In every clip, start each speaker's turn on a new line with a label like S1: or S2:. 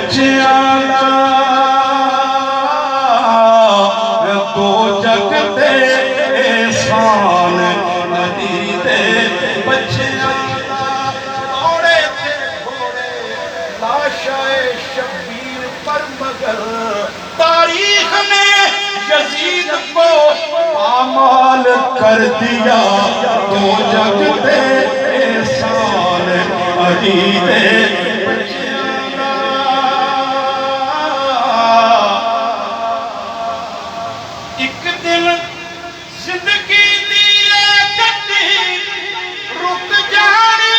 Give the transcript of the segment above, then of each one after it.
S1: बच्चियां दा दो जग दे एहसान अली दे बच्चियां दा घोड़े ते घोड़े लाशाए शबीर पर मगर तारीख ने यजीद को पामाल कर दिया। दो जग दे एहसान अली दे एक दिन जिंदगी दी गड्डी रुक जानी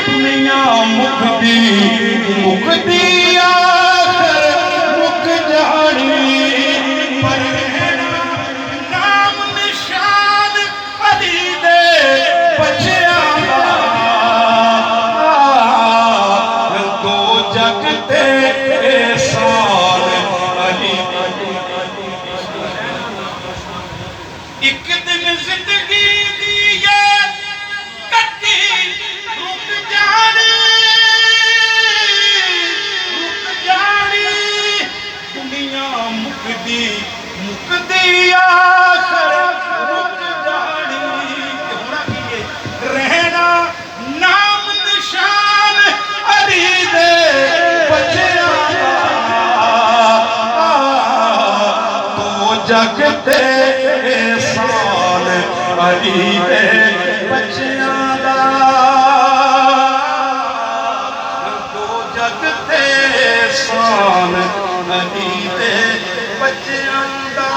S1: दुनिया मुकदी मुकदी आखिर मुक जानी पर नाम निशान अली दे बच्चियां दा दो जग दे एहसान अली। एक दिन जिंदगी दी ये कट्टी रुक जानी दुनिया मुकदी मुकदी आखिर रुक जानी। होना की है रहना नाम निशान अली दे बच्चियां दा दो जग दे एहसान अली दे बच्चियां दा दो जग दे एहसान अली दे बच्चियां दा।